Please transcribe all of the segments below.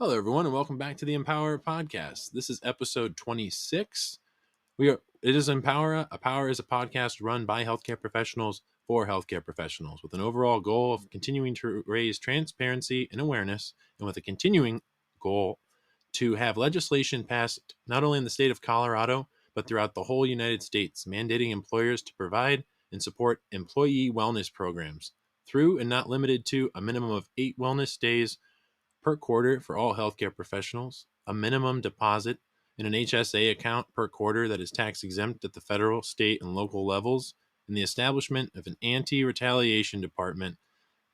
Hello, everyone, and welcome back to the Empower Podcast. This is episode 26. It is Empower. Empower is a podcast run by healthcare professionals for healthcare professionals with an overall goal of continuing to raise transparency and awareness, and with a continuing goal to have legislation passed not only in the state of Colorado, but throughout the whole United States, mandating employers to provide and support employee wellness programs through and not limited to a minimum of 8 wellness days per quarter for all healthcare professionals, a minimum deposit in an HSA account per quarter that is tax exempt at the federal, state, and local levels, and the establishment of an anti-retaliation department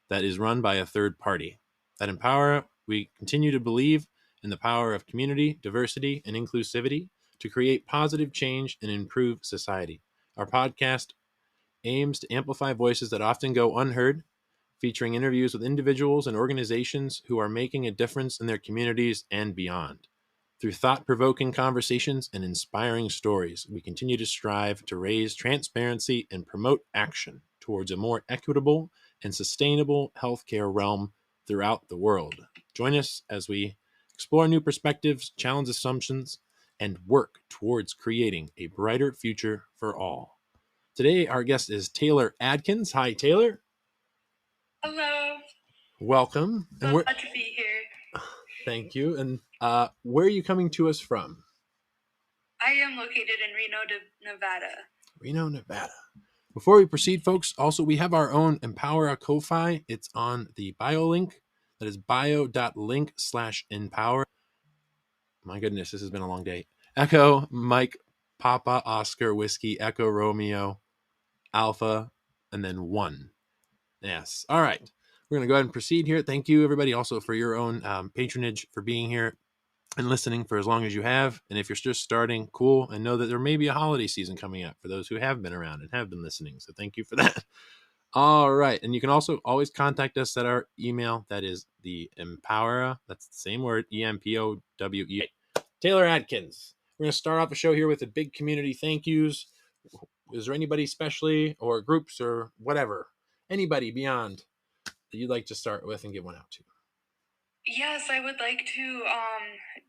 that is run by a third party. At Empower, we continue to believe in the power of community, diversity, and inclusivity to create positive change and improve society. Our podcast aims to amplify voices that often go unheard, featuring interviews with individuals and organizations who are making a difference in their communities and beyond. Through thought-provoking conversations and inspiring stories, we continue to strive to raise transparency and promote action towards a more equitable and sustainable healthcare realm throughout the world. Join us as we explore new perspectives, challenge assumptions, and work towards creating a brighter future for all. Today, our guest is Taylor Atkins. Hi, Taylor. Hello. Welcome. So glad to be here. Thank you. And where are you coming to us from? I am located in Reno, Nevada. Reno, Nevada. Before we proceed, folks, also we have our own Empower Ko-Fi. It's on the bio link. That is bio.link/empower. My goodness, this has been a long day. Echo, Mike, Papa, Oscar, Whiskey, Echo, Romeo, Alpha, and then 1. Yes. All right. We're going to go ahead and proceed here. Thank you, everybody, also for your own patronage, for being here and listening for as long as you have. And if you're just starting, cool. And know that there may be a holiday season coming up for those who have been around and have been listening. So thank you for that. All right. And you can also always contact us at our email. That is the Empower. That's the same word, EMPOWE. Taylor Atkins. We're going to start off the show here with a big community thank yous. Is there anybody specially, or groups, or whatever, anybody beyond that you'd like to start with and give one out to? Yes, I would like to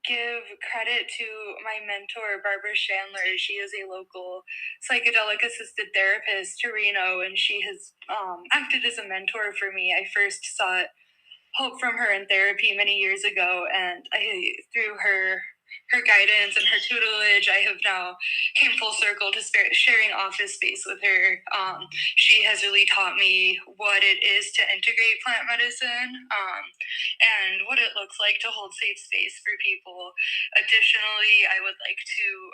give credit to my mentor, Barbara Chandler. She is a local psychedelic assisted therapist to Reno, and she has acted as a mentor for me. I first sought help from her in therapy many years ago, and through her guidance and her tutelage, I have now came full circle to sharing office space with her. She has really taught me what it is to integrate plant medicine and what it looks like to hold safe space for people. Additionally, I would like to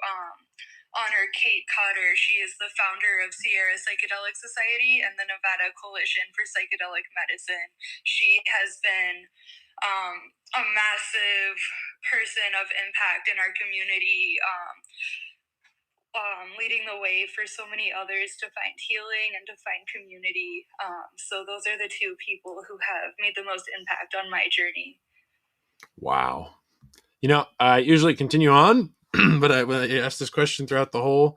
honor Kate Cotter. She is the founder of Sierra Psychedelic Society and the Nevada Coalition for Psychedelic Medicine. She has been a massive person of impact in our community, leading the way for so many others to find healing and to find community. So those are the two people who have made the most impact on my journey. Wow. You know, I usually continue on, but I asked this question throughout the whole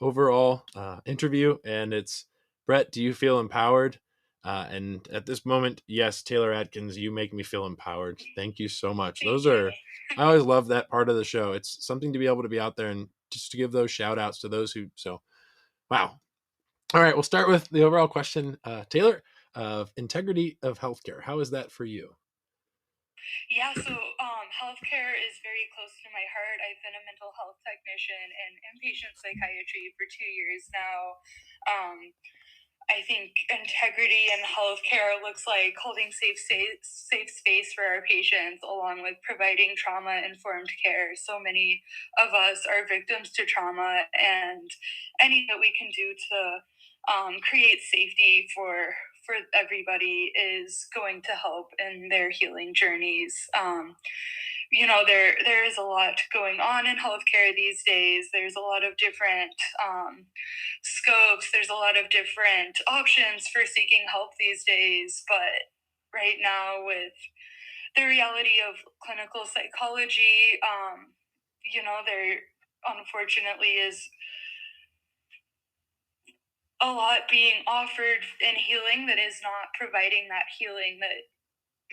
overall interview, and it's, Brett, do you feel empowered? And at this moment, yes, Taylor Atkins, you make me feel empowered. Thank you so much. I always love that part of the show. It's something to be able to be out there and just to give those shout outs to those who, wow. All right, we'll start with the overall question. Taylor, of integrity of healthcare. How is that for you? Yeah, so healthcare is very close to my heart. I've been a mental health technician in inpatient psychiatry for 2 years now. I think integrity in healthcare looks like holding safe space for our patients, along with providing trauma-informed care. So many of us are victims to trauma, and anything that we can do to create safety for everybody is going to help in their healing journeys. There is a lot going on in healthcare these days. There's a lot of different scopes. There's a lot of different options for seeking help these days. But right now, with the reality of clinical psychology, there unfortunately is a lot being offered in healing that is not providing that healing that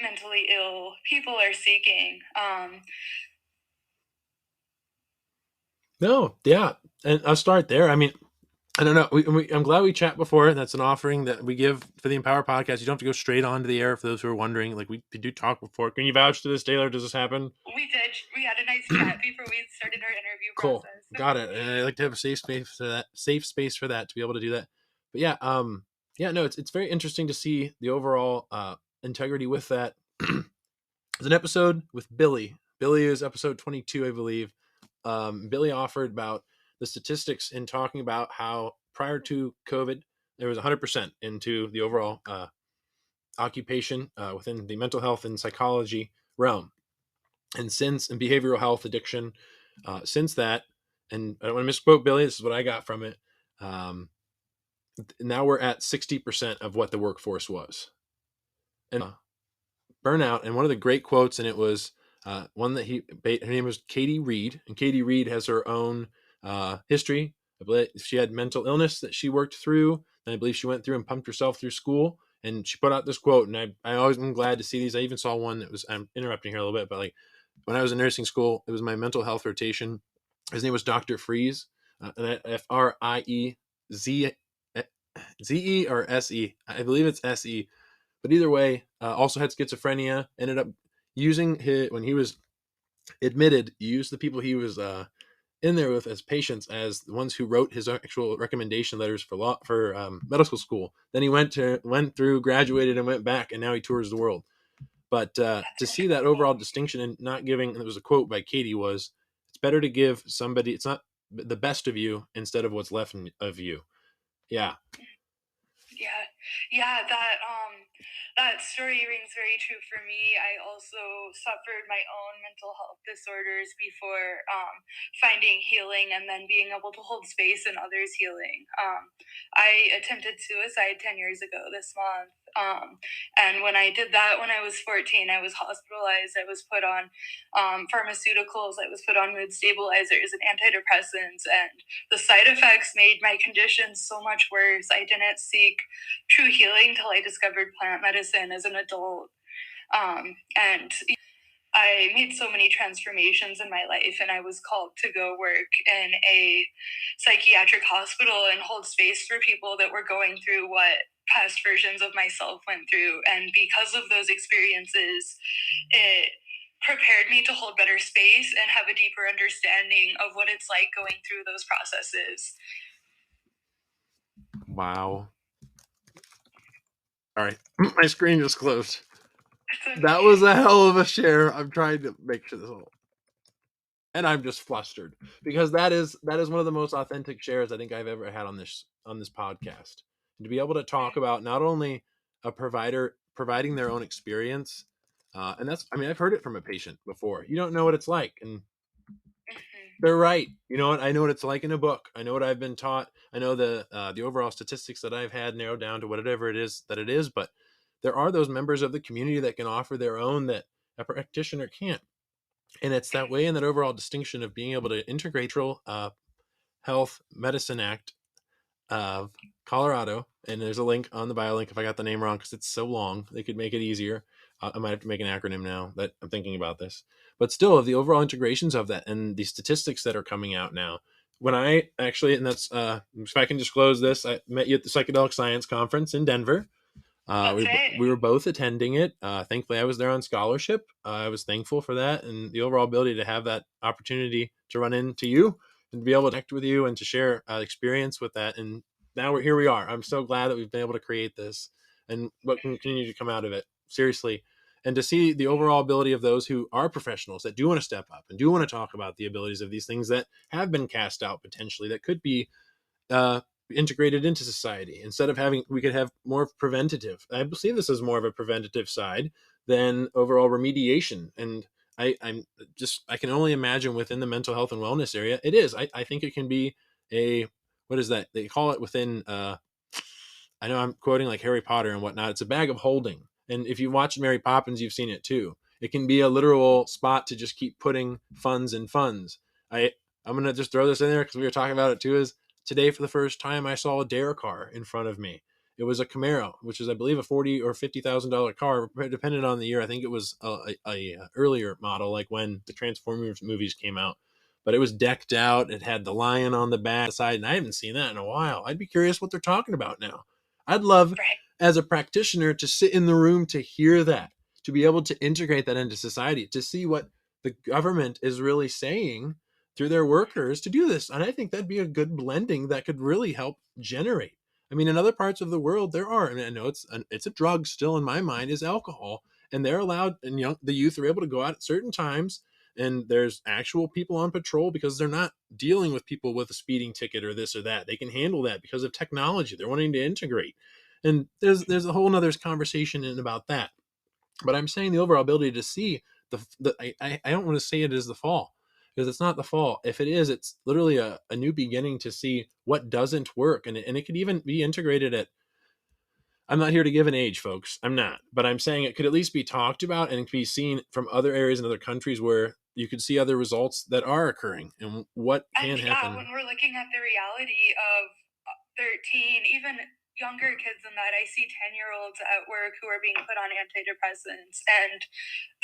mentally ill people are seeking. No, yeah, and I'll start there. I mean, I don't know. I'm glad we chat before. That's an offering that we give for the Empower podcast. You don't have to go straight onto the air for those who are wondering. Like, we do talk before. Can you vouch to this, Taylor? Does this happen? We did. We had a nice chat before we started our interview Cool. process. Got it. And I like to have a safe space for that. Safe space for that to be able to do that. But yeah, yeah, no, it's very interesting to see the overall integrity with that. It's an episode with Billy. Billy is episode 22, I believe. Billy offered about the statistics in talking about how prior to COVID, there was 100% into the overall occupation within the mental health and psychology realm. And since in behavioral health addiction, since that, and I don't want to misquote Billy, this is what I got from it. Now we're at 60% of what the workforce was. And burnout, and one of the great quotes, and it was one that her name was Katie Reed, and Katie Reed has her own history. I believe she had mental illness that she worked through, and I believe she went through and pumped herself through school, and she put out this quote, and I always am glad to see these. I even saw one that was, I'm interrupting here a little bit, but like when I was in nursing school, it was my mental health rotation. His name was Dr. Freeze, and Frieze or Se. I believe it's Se. But either way, also had schizophrenia. Ended up using when he was admitted, used the people he was in there with as patients as the ones who wrote his actual recommendation letters for medical school. Then he went through, graduated, and went back, and now he tours the world. But to see that overall distinction and not giving, and there was a quote by Katie, was, it's better to give somebody, it's not the best of you instead of what's left of you. Yeah. Yeah, that story rings very true for me. I also suffered my own mental health disorders before finding healing and then being able to hold space in others' healing. I attempted suicide 10 years ago this month. And when I did that when I was 14, I was hospitalized. I was put on pharmaceuticals. I was put on mood stabilizers and antidepressants. And the side effects made my condition so much worse. I didn't seek true healing till I discovered plant medicine as an adult. And I made so many transformations in my life, and I was called to go work in a psychiatric hospital and hold space for people that were going through what past versions of myself went through. And because of those experiences, it prepared me to hold better space and have a deeper understanding of what it's like going through those processes. Wow. All right. My screen just closed. That was a hell of a share. I'm trying to make sure this whole, and I'm just flustered because that is one of the most authentic shares I think I've ever had on this podcast. And to be able to talk about not only a provider providing their own experience, and that's, I mean, I've heard it from a patient before. You don't know what it's like, and they're right. You know what? I know what it's like in a book. I know what I've been taught. I know the overall statistics that I've had narrowed down to whatever it is that it is. But there are those members of the community that can offer their own that a practitioner can't. And it's that way in that overall distinction of being able to integrate Health Medicine Act of Colorado. And there's a link on the bio link if I got the name wrong because it's so long. They could make it easier. I might have to make an acronym now that I'm thinking about this. But still, of the overall integrations of that and the statistics that are coming out now. When I actually, and that's, if I can disclose this, I met you at the Psychedelic Science Conference in Denver. We were both attending it. Thankfully, I was there on scholarship. I was thankful for that and the overall ability to have that opportunity to run into you and to be able to connect with you and to share experience with that. And now here we are. I'm so glad that we've been able to create this and what can continue to come out of it. Seriously. And to see the overall ability of those who are professionals that do want to step up and do want to talk about the abilities of these things that have been cast out potentially that could be integrated into society. Instead of having, we could have more preventative. I see this as more of a preventative side than overall remediation. And I'm just, I can only imagine within the mental health and wellness area, it is. I think it can be a, what is that? They call it within, I know I'm quoting like Harry Potter and whatnot. It's a bag of holding. And if you watch Mary Poppins, you've seen it too. It can be a literal spot to just keep putting funds in funds. I'm going to just throw this in there because we were talking about it too, is today for the first time I saw a dare car in front of me. It was a Camaro, which is, I believe, a $40,000 or $50,000 car, depending on the year. I think it was a earlier model, like when the Transformers movies came out. But it was decked out. It had the lion on the back side, and I haven't seen that in a while. I'd be curious what they're talking about now. I'd love, Right. as a practitioner, to sit in the room to hear that, to be able to integrate that into society, to see what the government is really saying through their workers to do this. And I think that'd be a good blending that could really help generate. I mean, in other parts of the world, there are, and I know it's a drug still in my mind, is alcohol, and they're allowed, and the youth are able to go out at certain times, and there's actual people on patrol because they're not dealing with people with a speeding ticket or this or that. They can handle that because of technology. They're wanting to integrate, and there's a whole nother conversation in about that. But I'm saying the overall ability to see I don't want to say it is the fall, because it's not the fall. If it is, it's literally a new beginning to see what doesn't work. And it could even be integrated at, I'm not here to give an age, folks. I'm not. But I'm saying it could at least be talked about and be seen from other areas in other countries where you could see other results that are occurring and what can happen. When we're looking at the reality of 13, even younger kids than that, I see 10-year-olds at work who are being put on antidepressants, and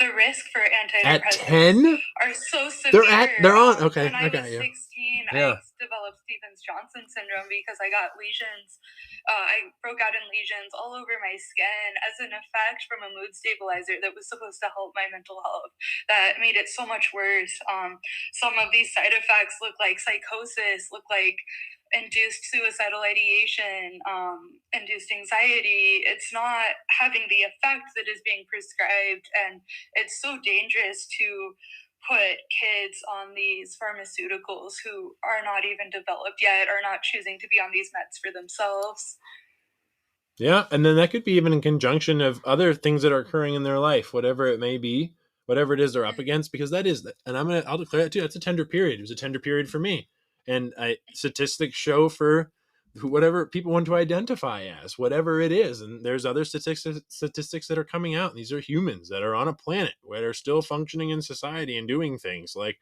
the risk for antidepressants are so severe. They're on. Okay, when I was 16, yeah. I developed Stevens-Johnson syndrome because I got lesions. I broke out in lesions all over my skin as an effect from a mood stabilizer that was supposed to help my mental health. That made it so much worse. Some of these side effects look like psychosis, look like induced suicidal ideation, induced anxiety. It's not having the effect that is being prescribed, and it's so dangerous to put kids on these pharmaceuticals who are not even developed yet, are not choosing to be on these meds for themselves. Yeah, and then that could be even in conjunction of other things that are occurring in their life, whatever it may be, whatever it is they're up against, because that is, and I'll declare it too. It's a tender period. It was a tender period for me, and statistics show for whatever people want to identify as, whatever it is, and there's other statistics that are coming out. And these are humans that are on a planet where they're still functioning in society and doing things like.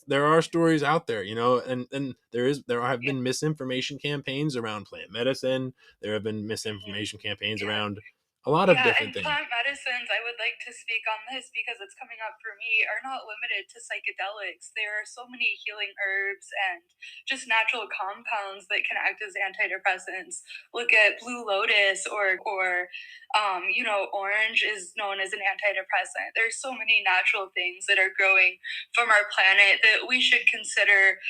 There are stories out there, and there have been misinformation campaigns around plant medicine. There have been misinformation campaigns around a lot of different things. Plant medicines, I would like to speak on this because it's coming up for me, are not limited to psychedelics. There are so many healing herbs and just natural compounds that can act as antidepressants. Look at blue lotus or orange is known as an antidepressant. There's so many natural things that are growing from our planet that we should consider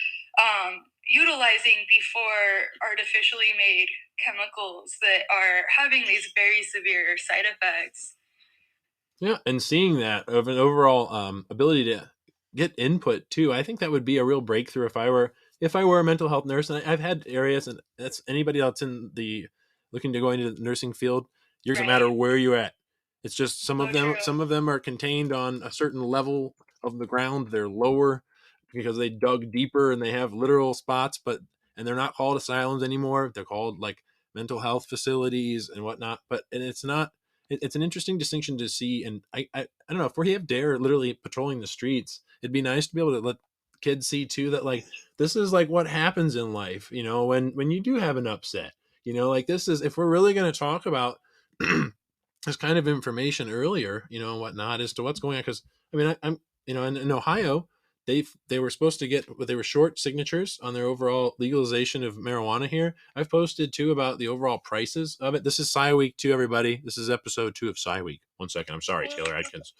utilizing before artificially made chemicals that are having these very severe side effects. Yeah, and seeing that of an overall ability to get input too, I think that would be a real breakthrough if I were a mental health nurse. And I've had areas, and that's anybody else in the looking to go into the nursing field. It doesn't matter where you're at. It's just some of them are contained on a certain level of the ground. They're lower because they dug deeper and they have literal spots, and they're not called asylums anymore. They're called like mental health facilities and whatnot. And it's not. It's an interesting distinction to see. And I don't know if we have DARE literally patrolling the streets. It'd be nice to be able to let kids see too that like this is like what happens in life. When you do have an upset. Like this is, if we're really going to talk about this kind of information earlier, and whatnot as to what's going on. Because I mean, I'm in Ohio, they were supposed to get, but they were short signatures on their overall legalization of marijuana here. I've posted too about the overall prices of it. This is Psy Week 2, everybody. This is episode 2 of Psy Week. 1 second. I'm sorry, Taylor Atkins.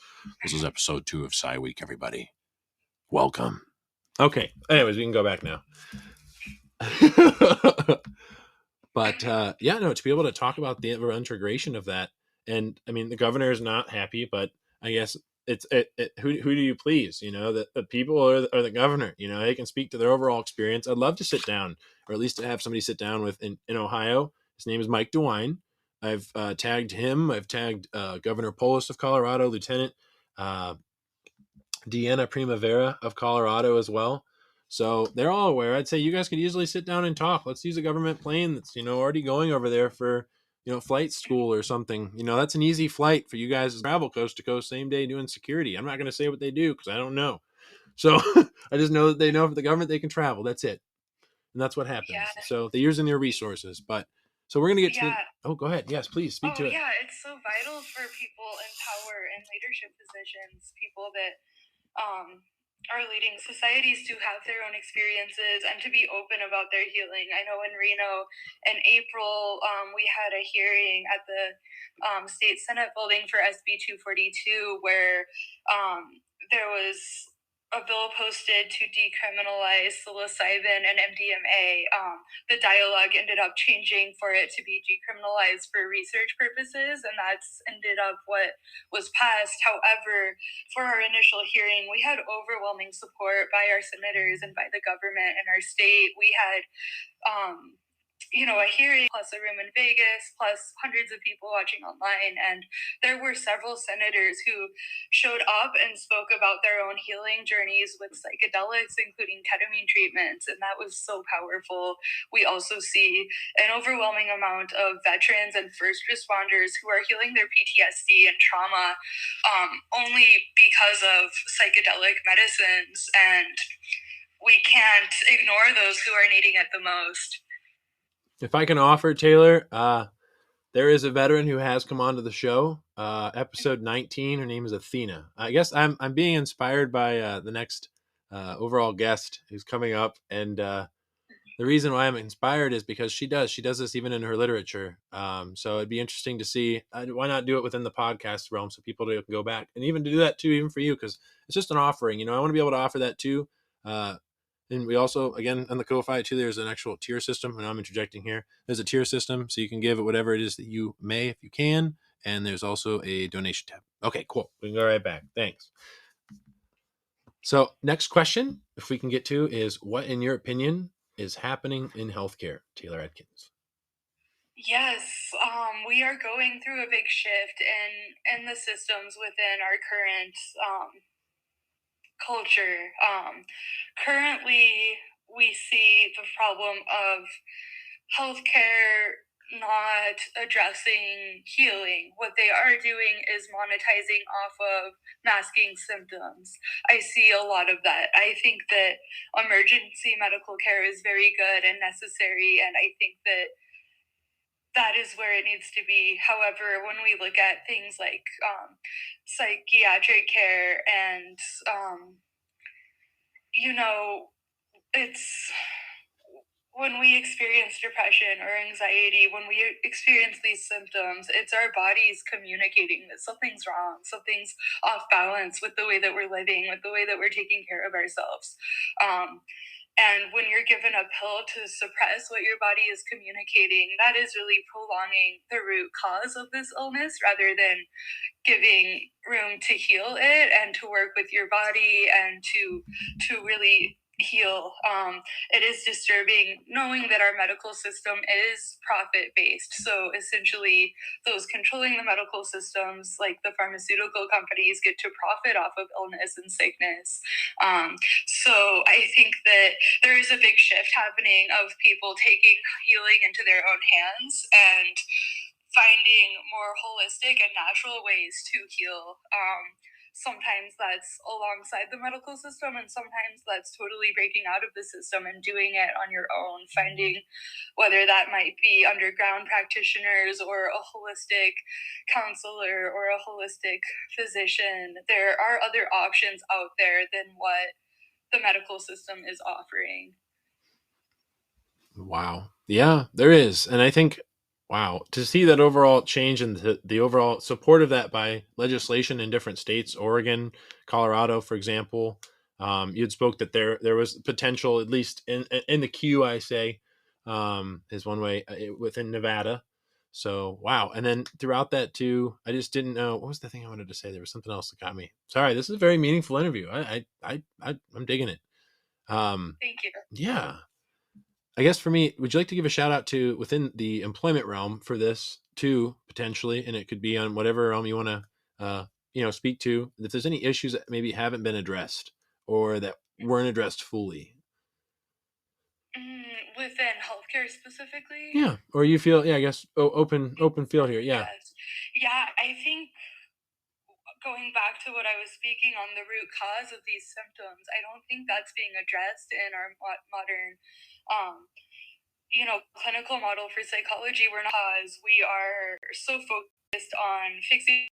This is episode 2 of Psy Week, everybody. Welcome. Okay. Anyways, we can go back now. But to be able to talk about the integration of that. And I mean, the governor is not happy, but I guess who do you please? The people or the governor. They can speak to their overall experience. I'd love to sit down, or at least to have somebody sit down with in Ohio. His name is Mike DeWine. I've tagged him. I've tagged Governor Polis of Colorado, Lieutenant Deanna Primavera of Colorado as well. So they're all aware. I'd say you guys could easily sit down and talk. Let's use a government plane that's already going over there for flight school or something. That's an easy flight for you guys to travel coast to coast same day doing security. I'm not going to say what they do because I don't know. So I just know that they know for the government they can travel. That's it. And that's what happens. Yeah. So they're using their resources. But So we're going to get to the, Yeah. oh, go ahead. Yes, please speak Oh, to it. yeah. It's so vital for people in power and leadership positions, people that are leading societies, to have their own experiences and to be open about their healing. I know in Reno in April, we had a hearing at the State Senate building for SB 242 where there was a bill posted to decriminalize psilocybin and MDMA. The dialogue ended up changing for it to be decriminalized for research purposes, and that's ended up what was passed. However, for our initial hearing, we had overwhelming support by our senators and by the government in our state. We had a hearing plus a room in Vegas, plus hundreds of people watching online. And there were several senators who showed up and spoke about their own healing journeys with psychedelics, including ketamine treatments. And that was so powerful. We also see an overwhelming amount of veterans and first responders who are healing their PTSD and trauma only because of psychedelic medicines. And we can't ignore those who are needing it the most. If I can offer, Taylor, there is a veteran who has come onto the show, episode 19. Her name is Athena. I guess I'm being inspired by the next overall guest who's coming up, and the reason why I'm inspired is because she does this even in her literature. So it'd be interesting to see, why not do it within the podcast realm so people can go back and even do that too, even for you, because it's just an offering. I want to be able to offer that too. And we also, again, on the Ko-Fi too, there's an actual tier system, and I'm interjecting here. There's a tier system, so you can give it whatever it is that you may, if you can. And there's also a donation tab. Okay, cool. We can go right back. Thanks. So next question, if we can get to, is what, in your opinion, is happening in healthcare, Taylor Atkins? Yes, we are going through a big shift in the systems within our current culture. Currently, we see the problem of healthcare not addressing healing. What they are doing is monetizing off of masking symptoms. I see a lot of that. I think that emergency medical care is very good and necessary, and I think that that is where it needs to be. However, when we look at things like psychiatric care and it's when we experience depression or anxiety, when we experience these symptoms, it's our bodies communicating that something's wrong, something's off balance with the way that we're living, with the way that we're taking care of ourselves. And when you're given a pill to suppress what your body is communicating, that is really prolonging the root cause of this illness rather than giving room to heal it and to work with your body and to really heal. It is disturbing knowing that our medical system is profit based. So essentially, those controlling the medical systems, like the pharmaceutical companies, get to profit off of illness and sickness. So I think that there is a big shift happening of people taking healing into their own hands and finding more holistic and natural ways to heal. Sometimes that's alongside the medical system, and sometimes that's totally breaking out of the system and doing it on your own, finding whether that might be underground practitioners or a holistic counselor or a holistic physician. There are other options out there than what the medical system is offering. Wow. Yeah, there is. And I think, wow, to see that overall change and the overall support of that by legislation in different states, Oregon, Colorado, for example, you'd spoke that there was potential, at least in the queue, I say, is one way within Nevada. So, wow. And then throughout that too, I just didn't know, what was the thing I wanted to say? There was something else that got me. Sorry, this is a very meaningful interview. I'm digging it. Thank you. Yeah. I guess for me, would you like to give a shout out to within the employment realm for this too, potentially, and it could be on whatever realm you want to, speak to. If there's any issues that maybe haven't been addressed or that weren't addressed fully, Within healthcare specifically? yeah, or you feel, yeah, I guess open field here, yeah, Yes. Yeah, I think going back to what I was speaking on the root cause of these symptoms, I don't think that's being addressed in our modern clinical model for psychology. We're not, because we are so focused on fixing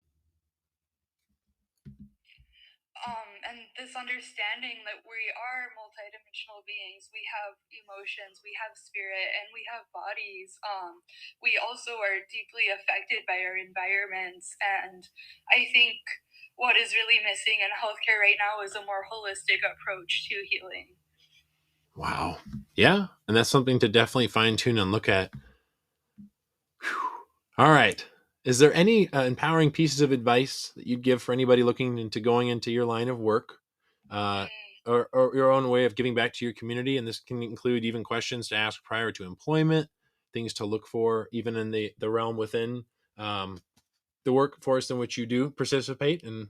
and this understanding that we are multidimensional beings. We have emotions, we have spirit, and we have bodies. We also are deeply affected by our environments, and I think what is really missing in healthcare right now is a more holistic approach to healing. Wow. Yeah. And that's something to definitely fine tune and look at. Whew. All right. Is there any empowering pieces of advice that you'd give for anybody looking into going into your line of work, uh, or your own way of giving back to your community? And this can include even questions to ask prior to employment, things to look for, even in the realm within um, the workforce in which you do participate, and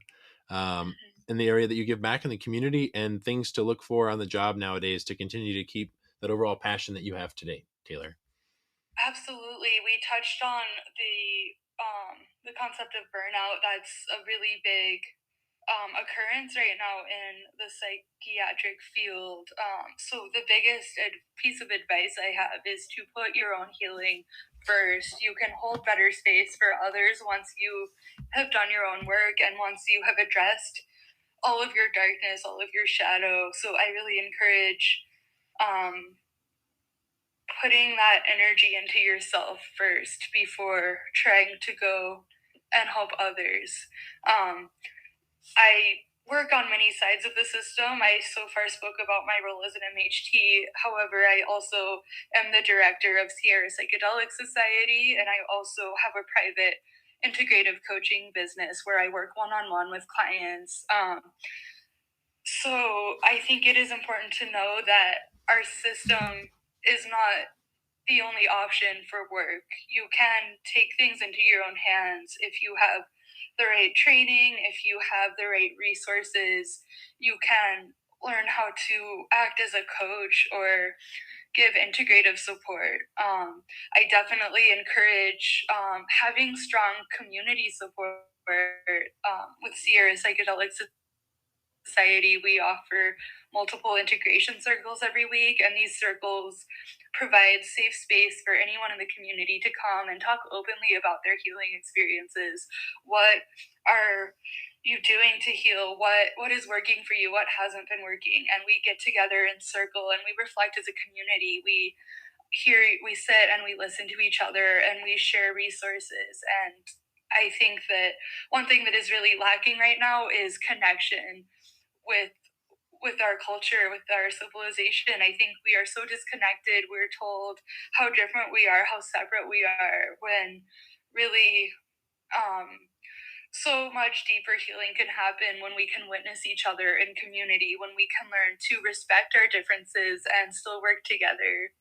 in the area that you give back in the community, and things to look for on the job nowadays to continue to keep that overall passion that you have today, Taylor. Absolutely. We touched on the concept of burnout. That's a really big occurrence right now in the psychiatric field. So the biggest piece of advice I have is to put your own healing first. You can hold better space for others once you have done your own work and once you have addressed all of your darkness, all of your shadow. So I really encourage um, putting that energy into yourself first before trying to go and help others. I work on many sides of the system. I so far spoke about my role as an MHT. However, I also am the director of Sierra Psychedelic Society, and I also have a private integrative coaching business where I work one-on-one with clients. So I think it is important to know that our system is not the only option for work. You can take things into your own hands if you have the right training, if you have the right resources. You can learn how to act as a coach or give integrative support. I definitely encourage having strong community support. With Sierra Psychedelics Society, we offer multiple integration circles every week, and these circles provide safe space for anyone in the community to come and talk openly about their healing experiences. What are you doing to heal? What is working for you? What hasn't been working? And we get together in circle and we reflect as a community. We sit and we listen to each other and we share resources. And I think that one thing that is really lacking right now is connection with our culture, with our civilization. I think we are so disconnected. We're told how different we are, how separate we are, when really so much deeper healing can happen when we can witness each other in community, when we can learn to respect our differences and still work together.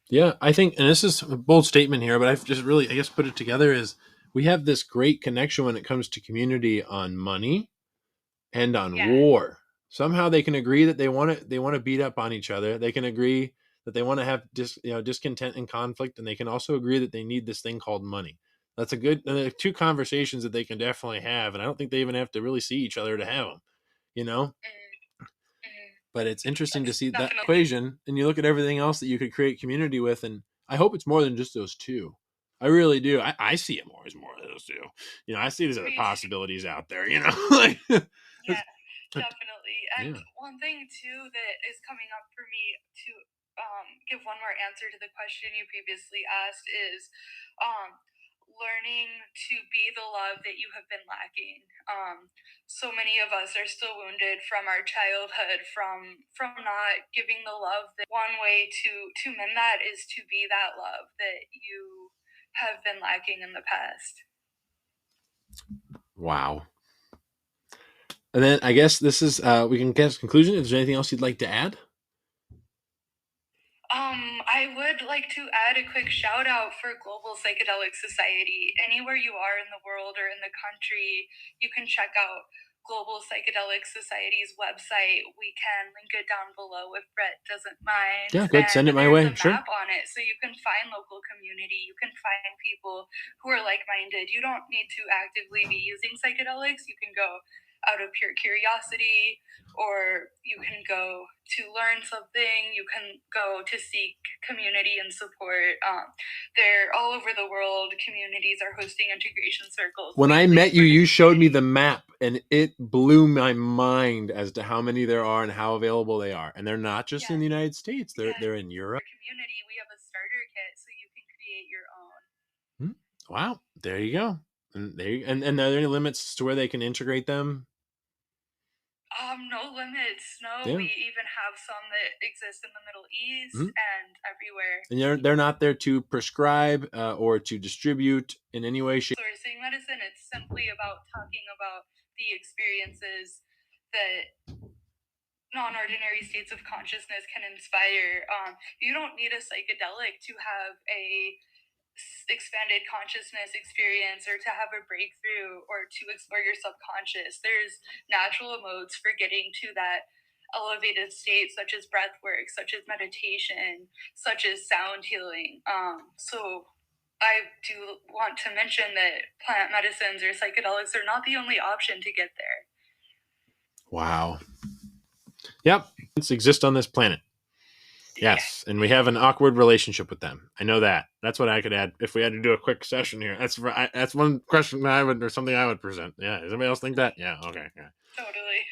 Yeah, I think, and this is a bold statement here, but I've just really, I guess, put it together is we have this great connection when it comes to community on money and on Yeah. war. Somehow they can agree that they want to beat up on each other. They can agree that they want to have discontent and conflict, and they can also agree that they need this thing called money. That's a good two conversations that they can definitely have, and I don't think they even have to really see each other to have them. You know, but it's interesting to That's see that definitely equation, and you look at everything else that you could create community with, and I hope it's more than just those two. I really do. I see it more as more of those two. I see there's other me too. possibilities out there. Like, Yeah, definitely. And yeah, one thing too that is coming up for me to give one more answer to the question you previously asked is um, learning to be the love that you have been lacking. So many of us are still wounded from our childhood, from not giving the love. That one way to mend that is to be that love that you have been lacking in the past. wow. And then I guess this is we can guess conclusion. Is there anything else you'd like to add? I would like to add a quick shout out for Global Psychedelic Society. Anywhere you are in the world or in the country, you can check out Global Psychedelic Society's website. We can link it down below if Brett doesn't mind. Yeah, good. Send And it my there's way. a Sure. map on it, so you can find local community. You can find people who are like minded. You don't need to actively be using psychedelics. You can go out of pure curiosity, or you can go to learn something. You can go to seek community and support. They're all over the world. Communities are hosting integration circles. When I met you, you showed me the map, and it blew my mind as to how many there are and how available they are. And they're not just in the United States; they're in Europe. Community. We have a starter kit, so you can create your own. Wow, there you go. And and are there any limits to where they can integrate them? No limits. No, we even have some that exist in the Middle East and everywhere. And they're not there to prescribe or to distribute in any way, shape. Sourcing medicine, it's simply about talking about the experiences that non-ordinary states of consciousness can inspire. You don't need a psychedelic to have a expanded consciousness experience or to have a breakthrough or to explore your subconscious. There's natural modes for getting to that elevated state, such as breath work, such as meditation, such as sound healing. So I do want to mention that plant medicines or psychedelics are not the only option to get there. Wow. Yep. It's exist on this planet. Yes, and we have an awkward relationship with them. I know that. That's what I could add if we had to do a quick session here. That's one question I would, or something I would present. Yeah, does anybody else think that? Yeah, okay. Yeah. Totally.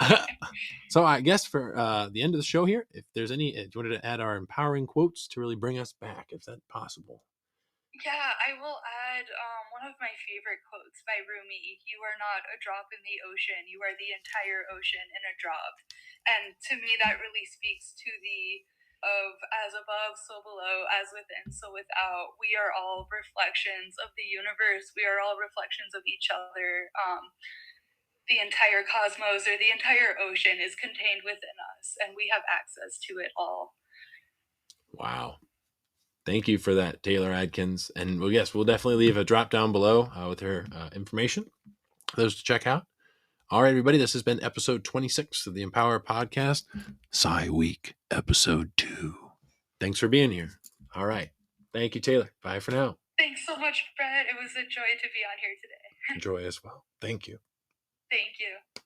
So I guess for the end of the show here, if there's any, do you wanted to add our empowering quotes to really bring us back? Is that possible? Yeah, I will add one of my favorite quotes by Rumi. You are not a drop in the ocean. You are the entire ocean in a drop. And to me, that really speaks to the of as above, so below, as within, so without. We are all reflections of the universe. We are all reflections of each other. The entire cosmos or the entire ocean is contained within us, and we have access to it all. Wow. Thank you for that, Taylor Atkins. And well, yes, we'll definitely leave a drop down below with her information for those to check out. All right, everybody, this has been episode 26 of the Empower Podcast, Psy Week, episode 2. Thanks for being here. All right. Thank you, Taylor. Bye for now. Thanks so much, Brett. It was a joy to be on here today. Enjoy as well. Thank you. Thank you.